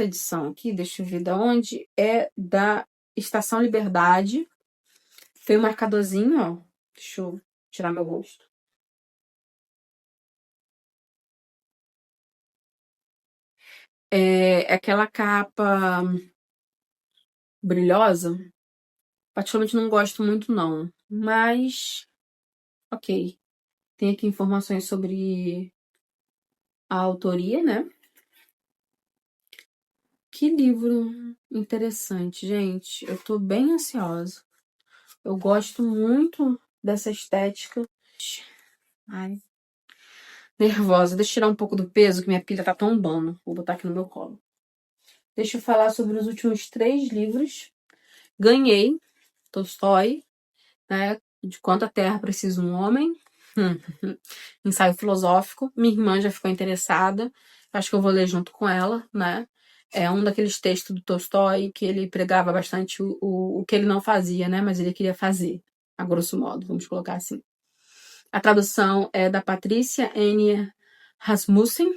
edição aqui, deixa eu ver de onde, é da Estação Liberdade. Tem um marcadorzinho, ó. Deixa eu tirar meu rosto. É aquela capa brilhosa. Particularmente não gosto muito, não. Mas, ok. Tem aqui informações sobre a autoria, né? Que livro interessante, gente. Eu tô bem ansiosa. Eu gosto muito dessa estética. Ai, nervosa. Deixa eu tirar um pouco do peso, que minha pilha tá tombando. Vou botar aqui no meu colo. Deixa eu falar sobre os últimos 3 livros. Ganhei Tolstói, né? De Quanto a Terra Precisa um Homem. Ensaio filosófico. Minha irmã já ficou interessada. Acho que eu vou ler junto com ela, né? É um daqueles textos do Tolstói que ele pregava bastante o que ele não fazia, né? Mas ele queria fazer, a grosso modo, vamos colocar assim. A tradução é da Patrícia N. Rasmussen.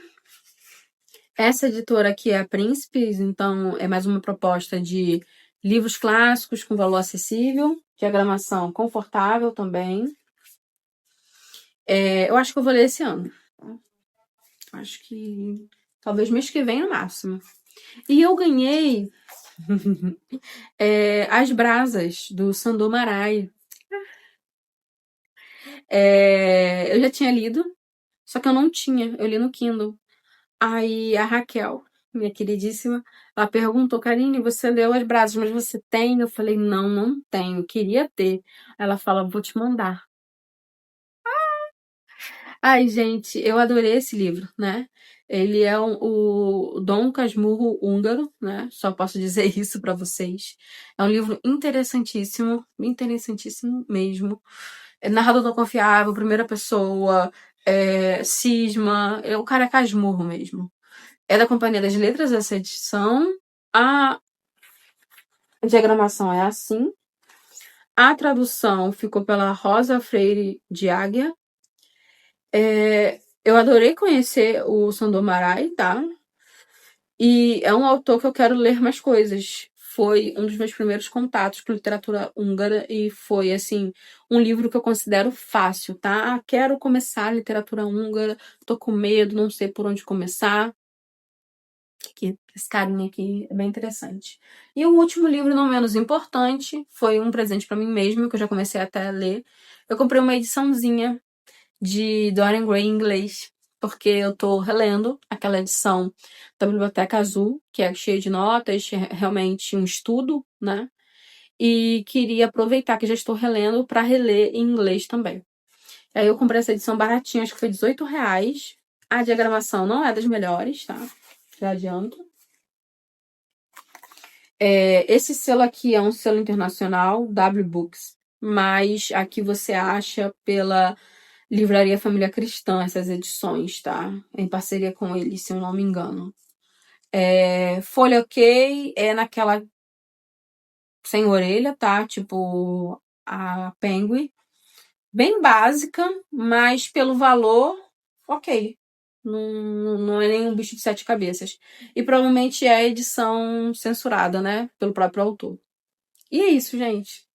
Essa editora aqui é a Príncipes, então é mais uma proposta de livros clássicos com valor acessível, diagramação confortável também. Eu acho que eu vou ler esse ano. Acho que talvez mês que vem no máximo. E eu ganhei As Brasas, do Sandor Marai. Eu já tinha lido, só que eu não tinha. Eu li no Kindle. Aí a Raquel, minha queridíssima, ela perguntou: Karine, você leu As Brasas, mas você tem? Eu falei: não, não tenho. Queria ter. Ela fala: vou te mandar. Ai, gente, eu adorei esse livro, né? Ele é o Dom Casmurro húngaro, né? Só posso dizer isso pra vocês. É um livro interessantíssimo, interessantíssimo mesmo. É narrador confiável, primeira pessoa, cisma, o cara é casmurro mesmo. É da Companhia das Letras essa edição. A diagramação é assim. A tradução ficou pela Rosa Freire de Águia. Eu adorei conhecer o Sandor Marai, tá? E é um autor que eu quero ler mais coisas. Foi um dos meus primeiros contatos com literatura húngara e foi, assim, um livro que eu considero fácil, tá? Quero começar a literatura húngara, tô com medo, não sei por onde começar. Aqui, esse carinha aqui é bem interessante. E o último livro, não menos importante, foi um presente pra mim mesmo, que eu já comecei até a ler. Eu comprei uma ediçãozinha de Dorian Gray em inglês, porque eu tô relendo aquela edição da Biblioteca Azul, que é cheia de notas, realmente um estudo, né? E queria aproveitar que já estou relendo para reler em inglês também. Aí eu comprei essa edição baratinha, acho que foi R$18. A diagramação não é das melhores, tá? Já adianto. Esse selo aqui é um selo internacional, W Books, mas aqui você acha pela Livraria Família Cristã, essas edições, tá? Em parceria com eles, se eu não me engano. Folha OK, é naquela sem orelha, tá? Tipo a Penguin. Bem básica, mas pelo valor, ok. Não é nenhum bicho de sete cabeças. E provavelmente é edição censurada, né? Pelo próprio autor. E é isso, gente.